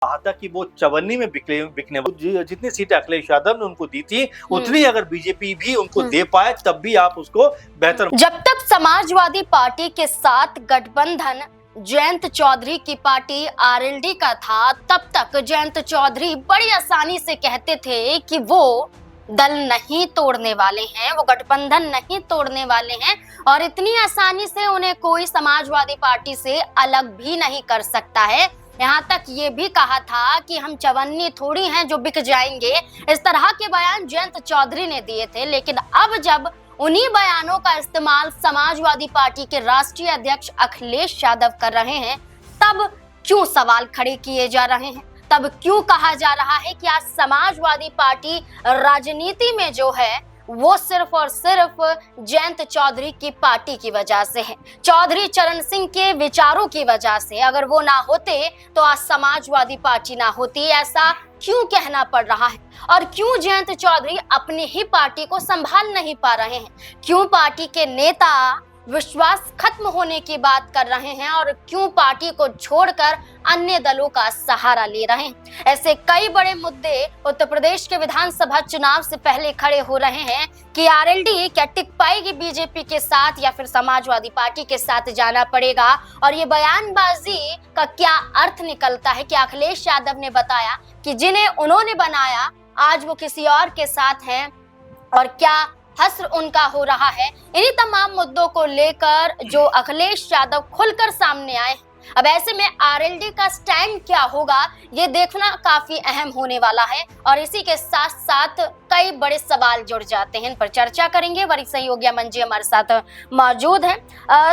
कहा था कि वो चवन्नी में बिकने जितनी सीटें अखिलेश यादव ने उनको दी थी उतनी अगर बीजेपी भी उनको दे पाए तब भी आप उसको बेहतर। जब तक समाजवादी पार्टी के साथ गठबंधन जयंत चौधरी की पार्टी आरएलडी का था, तब तक जयंत चौधरी बड़ी आसानी से कहते थे कि वो दल नहीं तोड़ने वाले हैं, वो गठबंधन नहीं तोड़ने वाले हैं और इतनी आसानी से उन्हें कोई समाजवादी पार्टी से अलग भी नहीं कर सकता है। यहाँ तक ये भी कहा था कि हम चवन्नी थोड़ी हैं जो बिक जाएंगे। इस तरह के बयान जयंत चौधरी ने दिए थे, लेकिन अब जब उन्हीं बयानों का इस्तेमाल समाजवादी पार्टी के राष्ट्रीय अध्यक्ष अखिलेश यादव कर रहे हैं, तब क्यों सवाल खड़े किए जा रहे हैं? तब क्यों कहा जा रहा है कि आज समाजवादी पार्टी राजनीति में जो है वो सिर्फ और सिर्फ जयंत चौधरी की पार्टी की वजह से है, चौधरी चरण सिंह के विचारों की वजह से। अगर वो ना होते तो आज समाजवादी पार्टी ना होती। ऐसा क्यों कहना पड़ रहा है और क्यों जयंत चौधरी अपनी ही पार्टी को संभाल नहीं पा रहे हैं? क्यों पार्टी के नेता विश्वास खत्म होने की बात कर रहे हैं और क्यों पार्टी को छोड़कर अन्य दलों का सहारा ले रहे हैं? ऐसे कई बड़े मुद्दे उत्तर प्रदेश के विधानसभा चुनाव से पहले खड़े हो रहे हैं कि आरएलडी क्या टिक पाएगी बीजेपी के साथ या फिर समाजवादी पार्टी के साथ जाना पड़ेगा। और ये बयानबाजी का क्या अर्थ निकलता है कि अखिलेश यादव ने बताया कि जिन्हें उन्होंने बनाया आज वो किसी और के साथ हैं और क्या हस्र उनका हो रहा है। इन्हीं तमाम मुद्दों को लेकर जो अखिलेश यादव खुलकर सामने आए। अब ऐसे में आरएलडी का स्टैंड क्या होगा ये देखना काफी अहम होने वाला है और इसी के साथ साथ कई बड़े सवाल जुड़ जाते हैं। इन पर चर्चा करेंगे। वरिष्ठ सहयोगी अमन जी हमारे साथ मौजूद हैं।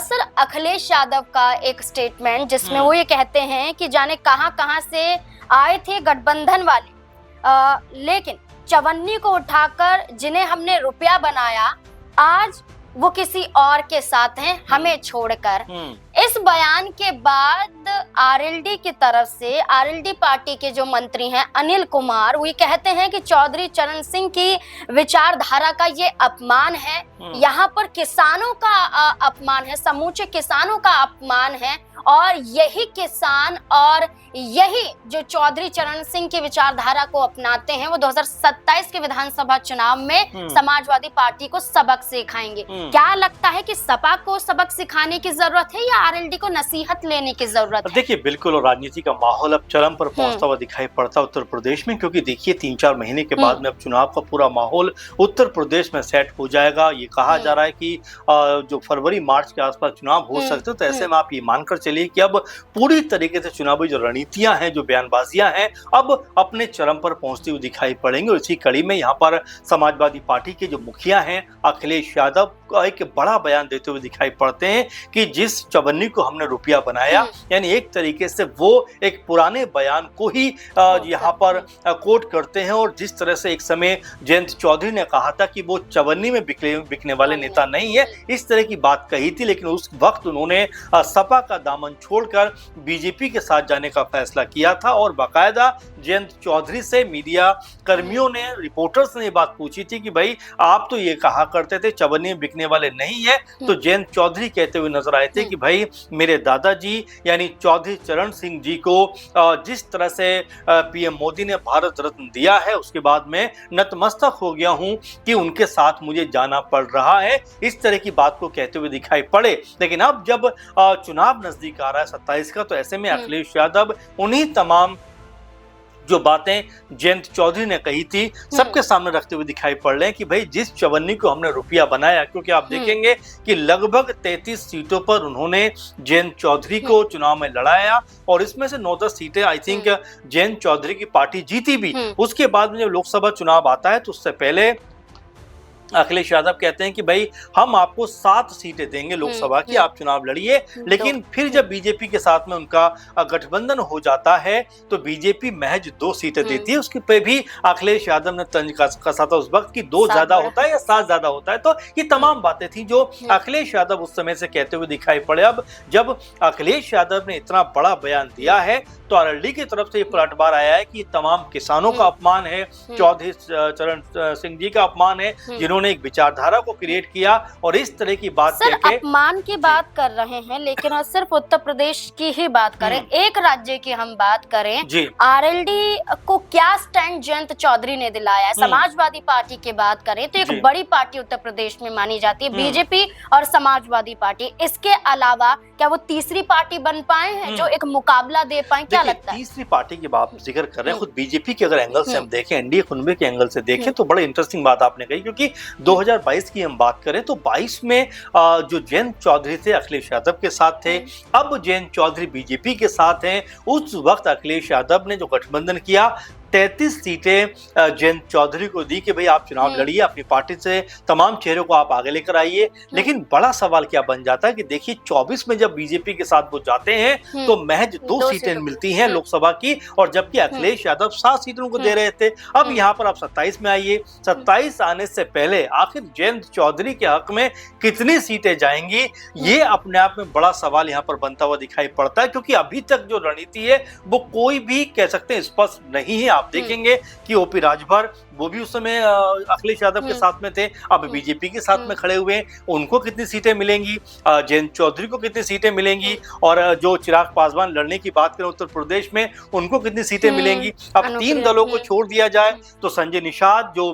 सर, अखिलेश यादव का एक स्टेटमेंट जिसमें वो ये कहते हैं कि जाने कहां से आए थे गठबंधन वाले, लेकिन चवन्नी को उठाकर जिन्हें हमने रुपया बनाया आज वो किसी और के साथ हैं हमें छोड़कर। इस बयान के बाद आरएलडी की तरफ से आरएलडी पार्टी के जो मंत्री हैं अनिल कुमार, वो कहते हैं कि चौधरी चरण सिंह की विचारधारा का ये अपमान है, यहाँ पर किसानों का अपमान है, समूचे किसानों का अपमान है और यही किसान और यही जो चौधरी चरण सिंह की विचारधारा को अपनाते हैं वो 2027 के विधानसभा चुनाव में समाजवादी पार्टी को सबक सिखाएंगे। क्या लगता है कि सपा को सबक सिखाने की जरूरत है या आरएलडी को नसीहत लेने की जरूरत है? देखिए, बिल्कुल, और राजनीति का माहौल अब चरम पर पहुंचता हुआ दिखाई पड़ता है उत्तर प्रदेश में, क्योंकि देखिए 3-4 महीने के बाद में अब चुनाव का पूरा माहौल उत्तर प्रदेश में सेट हो जाएगा। ये कहा जा रहा है कि जो फरवरी मार्च के आसपास चुनाव हो सकते हैं, तो ऐसे में आप ये मानकर चलिए कि अब पूरी तरीके से चुनावी जो रणनीतियां हैं, जो बयानबाजियां हैं, अब अपने चरम पर पहुंचती हुई दिखाई पड़ेंगी। और इसी कड़ी में यहाँ पर समाजवादी पार्टी के जो मुखिया हैं अखिलेश यादव का एक बड़ा बयान देते हुए दिखाई पड़ते हैं कि जिस चवन्नी को हमने रुपया बनाया, यानी एक तरीके से वो एक पुराने बयान को ही यहाँ पर कोट करते हैं। और जिस तरह से एक समय जयंत चौधरी ने कहा था कि वो चवन्नी में बिकने वाले नेता नहीं है, इस तरह की बात कही थी, लेकिन उस वक्त उन्होंने सपा का दामन छोड़कर बीजेपी के साथ जाने का फैसला किया था। और बाकायदा जयंत चौधरी से मीडिया कर्मियों ने, रिपोर्टर्स ने ये बात पूछी थी कि भाई आप तो ये कहा करते थे चवन्नी में बिकने वाले नहीं है, तो जयंत चौधरी कहते हुए नजर आए थे कि भाई मेरे दादाजी यानी चौधरी चरण सिंह जी को जिस तरह से पीएम मोदी ने भारत रत्न दिया है, उसके बाद में नतमस्तक हो गया हूं कि उनके साथ मुझे जाना पड़ रहा है। इस तरह की बात को कहते हुए दिखाई पड़े। लेकिन अब जब चुनाव नजदीक आ रहा है 27 का, तो ऐसे में अखिलेश यादव उन्हीं तमाम जो बातें जयंत चौधरी ने कही थी सबके सामने रखते हुए दिखाई पड़ रहे हैं कि भाई जिस चवन्नी को हमने रुपया बनाया, क्योंकि आप देखेंगे कि लगभग 33 सीटों पर उन्होंने जयंत चौधरी को चुनाव में लड़ाया और इसमें से 9-10 सीटें आई थिंक जयंत चौधरी की पार्टी जीती भी। उसके बाद में जब लोकसभा चुनाव आता है तो उससे पहले अखिलेश यादव कहते हैं कि भाई हम आपको 7 सीटें देंगे लोकसभा की, आप चुनाव लड़िए। लेकिन फिर जब बीजेपी के साथ में उनका गठबंधन हो जाता है तो बीजेपी महज 2 सीटें देती है। उसके पे भी अखिलेश यादव ने तंज कसा था उस वक्त कि 2 ज्यादा होता है या 7 ज्यादा होता है। तो ये तमाम बातें थी जो अखिलेश यादव उस समय से कहते हुए दिखाई पड़े। अब जब अखिलेश यादव ने इतना बड़ा बयान दिया है तो आरएलडी की तरफ से ये पलटवार आया है कि तमाम किसानों का अपमान है, चौधरी चरण सिंह जी का अपमान है, जिन्होंने इन्होंने एक विचारधारा को क्रिएट किया और इस तरह की बात सर कहके अपमान की बात कर रहे हैं, लेकिन और सिर्फ उत्तर प्रदेश की ही बात करें, एक राज्य की हम बात करें, जी आरएलडी को क्या स्टैंड जयंत चौधरी ने दिलाया है। समाजवादी पार्टी की बात करें तो एक बड़ी पार्टी उत्तर प्रदेश में मानी जाती है बीजेपी और समाजवादी पार्टी। इसके अलावा क्या वो तीसरी पार्टी बन पाए हैं जो एक मुकाबला दे पाए, क्या लगता है? तीसरी पार्टी की बात जिक्र कर रहे हैं, खुद बीजेपी के अगर एंगल से हम देखें, एनडीए कुनबे के एंगल से देखें तो बड़ा इंटरेस्टिंग बात आपने कही, क्योंकि 2022 की हम बात करें तो 22 में जो जयंत चौधरी थे अखिलेश यादव के साथ थे, अब जयंत चौधरी बीजेपी के साथ हैं। उस वक्त अखिलेश यादव ने जो गठबंधन किया 33 सीटें जयंत चौधरी को दी कि भाई आप चुनाव लड़िए, अपनी पार्टी से तमाम चेहरों को आप आगे लेकर आइए। लेकिन बड़ा सवाल क्या बन जाता है कि देखिए 24 में जब बीजेपी के साथ वो जाते हैं तो महज 2 सीटें मिलती हैं लोकसभा की, और जबकि अखिलेश यादव 7 सीटें उनको दे रहे थे। अब यहाँ पर आप 27 में आइए, 27 आने से पहले आखिर जयंत चौधरी के हक में कितनी सीटें जाएंगी, ये अपने आप में बड़ा सवाल यहाँ पर बनता हुआ दिखाई पड़ता है, क्योंकि अभी तक जो रणनीति है वो कोई भी कह सकते हैं स्पष्ट नहीं है। आप देखेंगे कि ओपी राजभर वो भी उस समय अखिलेश यादव के साथ में थे, अब बीजेपी के साथ में खड़े हुए हैं, उनको कितनी सीटें मिलेंगी, जयंत चौधरी को कितनी सीटें मिलेंगी, और जो चिराग पासवान लड़ने की बात करें उत्तर प्रदेश में उनको कितनी सीटें मिलेंगी। अब 3 दलों को छोड़ दिया जाए तो संजय निषाद जो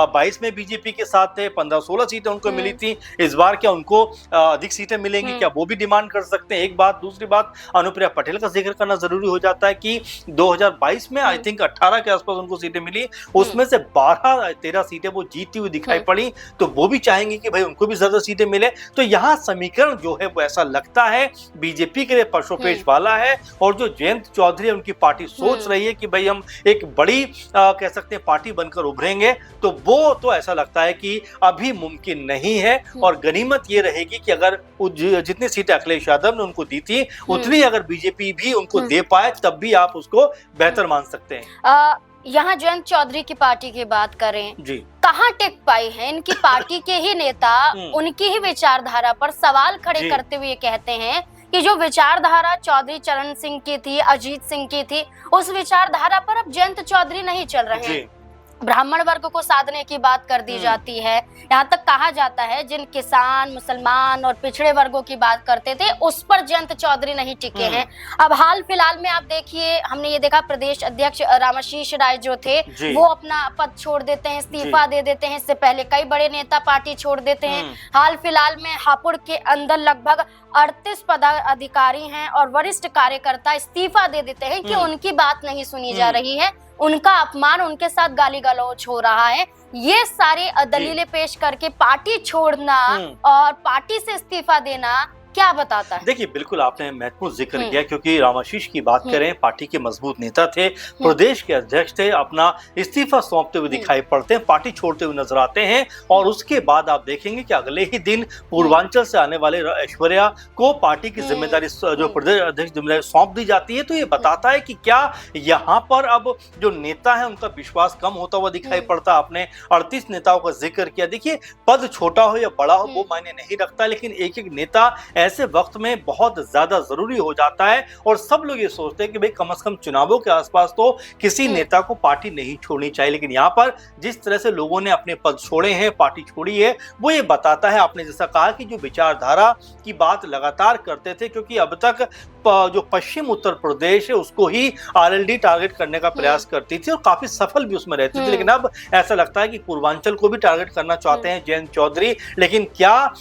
22 में बीजेपी के साथ थे, 15-16 सीटें उनको मिली थी, इस बार क्या उनको अधिक सीटें मिलेंगी, क्या वो भी डिमांड कर सकते हैं? एक बात। दूसरी बात, अनुप्रिया पटेल का जिक्र करना जरूरी हो जाता है कि 2022 में आई थिंक 18 के आसपास उनको सीटें मिली, उसमें से 12-13 सीटें वो जीती हुई दिखाई पड़ी, तो वो भी चाहेंगे कि भाई उनको भी ज्यादा सीटें मिले। तो यहाँ समीकरण जो है वो ऐसा लगता है बीजेपी के लिए परसोपेश वाला है, और जो जयंत चौधरी उनकी पार्टी सोच रही है कि भाई हम एक बड़ी कह सकते हैं पार्टी बनकर उभरेंगे, तो वो तो ऐसा लगता है कि अभी मुमकिन नहीं है। और गनीमत ये रहेगी कि अगर जितनी सीटें अखिलेश यादव ने उनको दी थी उतनी अगर बीजेपी भी उनको दे पाए तब भी आप उसको बेहतर मान सकते हैं। यहाँ जयंत चौधरी की पार्टी की बात करें जी, कहाँ टिक पाई है? इनकी पार्टी के ही नेता उनकी ही विचारधारा पर सवाल खड़े करते हुए कहते हैं कि जो विचारधारा चौधरी चरण सिंह की थी, अजीत सिंह की थी, उस विचारधारा पर अब जयंत चौधरी नहीं चल रहे हैं। ब्राह्मण वर्ग को साधने की बात कर दी जाती है, यहाँ तक कहा जाता है जिन किसान, मुसलमान और पिछड़े वर्गों की बात करते थे उस पर जयंत चौधरी नहीं टिके हैं। अब हाल फिलहाल में आप देखिए, हमने ये देखा प्रदेश अध्यक्ष रामाशीष राय जो थे वो अपना पद छोड़ देते हैं, इस्तीफा दे देते हैं। इससे पहले कई बड़े नेता पार्टी छोड़ देते हैं। हाल फिलहाल में हापुड़ के अंदर लगभग 38 पदाधिकारी हैं और वरिष्ठ कार्यकर्ता इस्तीफा दे देते हैं कि उनकी बात नहीं सुनी जा रही है, उनका अपमान, उनके साथ गाली गलौज हो रहा है। ये सारे दलीलें पेश करके पार्टी छोड़ना और पार्टी से इस्तीफा देना क्या बताता है? देखिए बिल्कुल आपने महत्वपूर्ण जिक्र किया, क्योंकि रामाशीष की बात करें, पार्टी के मजबूत नेता थे, प्रदेश के अध्यक्ष थे, अपना इस्तीफा सौंपते हुए दिखाई पड़ते हैं, पार्टी छोड़ते हुए नजर आते हैं। और उसके बाद आप देखेंगे कि अगले ही दिन पूर्वांचल से आने वाले ऐश्वर्या को पार्टी की जिम्मेदारी, जो प्रदेश अध्यक्ष जिम्मेदारी सौंप दी जाती है। तो ये बताता है कि क्या यहाँ पर अब जो नेता है उनका विश्वास कम होता हुआ दिखाई पड़ता। आपने 38 नेताओं का जिक्र किया। देखिए पद छोटा हो या बड़ा हो वो मायने नहीं रखता, लेकिन एक एक नेता ऐसे वक्त में बहुत ज्यादा जरूरी हो जाता है। और सब लोग ये सोचते हैं कि भाई कम से कम चुनावों के आसपास तो किसी नेता को पार्टी नहीं छोड़नी चाहिए। लेकिन यहाँ पर जिस तरह से लोगों ने अपने पद छोड़े हैं, पार्टी छोड़ी है, वो ये बताता है, आपने जैसा कहा कि जो विचारधारा की बात लगातार करते थे, क्योंकि अब तक जो पश्चिम उत्तर प्रदेश है उसको ही आरएलडी टारगेट करने का प्रयास करती थी और काफी सफल भी उसमें रहती थी। लेकिन अब ऐसा लगता है कि पूर्वांचल को भी टारगेट करना चाहते हैं जयंत चौधरी। लेकिन क्या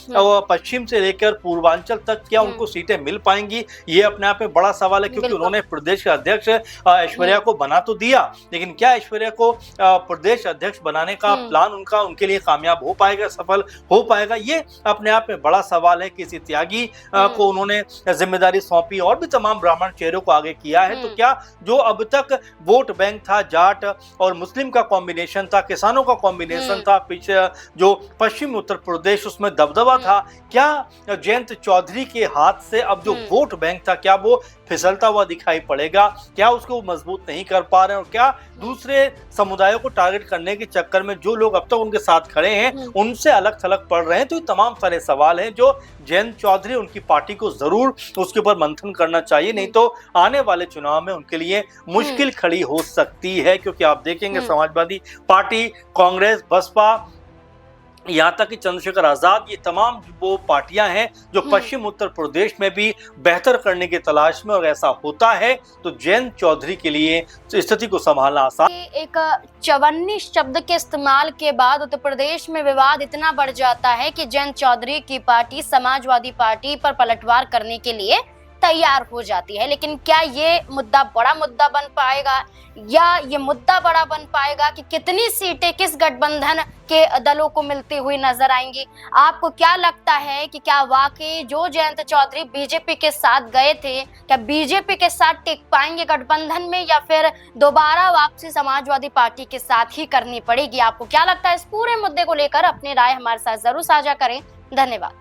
पश्चिम से लेकर पूर्वांचल तक क्या उनको सीटें मिल पाएंगी, ये अपने आप में बड़ा सवाल है। क्योंकि उन्होंने प्रदेश के अध्यक्ष ऐश्वर्या को बना तो दिया, लेकिन क्या ऐश्वर्या को प्रदेश अध्यक्ष बनाने का प्लान उनके लिए कामयाब हो पाएगा, सफल हो पाएगा, ये अपने आप में बड़ा सवाल है। किसी त्यागी को उन्होंने जिम्मेदारी सौंपी और भी तमाम ब्राह्मण चेहरों को आगे किया है, तो क्या जो अब तक वोट बैंक था, जाट और मुस्लिम का कॉम्बिनेशन था, किसानों का कॉम्बिनेशन था, पीछे जो पश्चिम उत्तर प्रदेश उसमें दबदबा था, क्या जयंत चौधरी के हाथ से अब जो वोट बैंक था क्या वो फिसलता हुआ दिखाई पड़ेगा? क्या उसको मजबूत नहीं कर पा रहे हैं? और क्या दूसरे समुदायों को टारगेट करने के चक्कर में जो लोग अब तक उनके साथ खड़े हैं उनसे अलग थलग पड़ रहे हैं? तो ये तमाम सारे सवाल हैं जो जयंत चौधरी, उनकी पार्टी को जरूर उसके ऊपर मंथन करना चाहिए, नहीं तो आने वाले चुनाव में उनके लिए मुश्किल खड़ी हो सकती है। क्योंकि आप देखेंगे समाजवादी पार्टी, कांग्रेस, बसपा यहाँ तक कि चंद्रशेखर आजाद, ये तमाम वो पार्टियां हैं जो पश्चिम उत्तर प्रदेश में भी बेहतर करने की तलाश में, और ऐसा होता है तो जयंत चौधरी के लिए स्थिति को संभालना आसान। एक चवन्नी शब्द के इस्तेमाल के बाद उत्तर प्रदेश में विवाद इतना बढ़ जाता है कि जयंत चौधरी की पार्टी समाजवादी पार्टी पर पलटवार करने के लिए तैयार हो जाती है। लेकिन क्या ये मुद्दा बड़ा मुद्दा बन पाएगा, या ये मुद्दा बड़ा बन पाएगा कि कितनी सीटें किस गठबंधन के दलों को मिलती हुई नजर आएंगी? आपको क्या लगता है कि क्या वाकई जो जयंत चौधरी बीजेपी के साथ गए थे, क्या बीजेपी के साथ टिक पाएंगे गठबंधन में, या फिर दोबारा वापसी समाजवादी पार्टी के साथ ही करनी पड़ेगी? आपको क्या लगता है? इस पूरे मुद्दे को लेकर अपनी राय हमारे साथ जरूर साझा करें। धन्यवाद।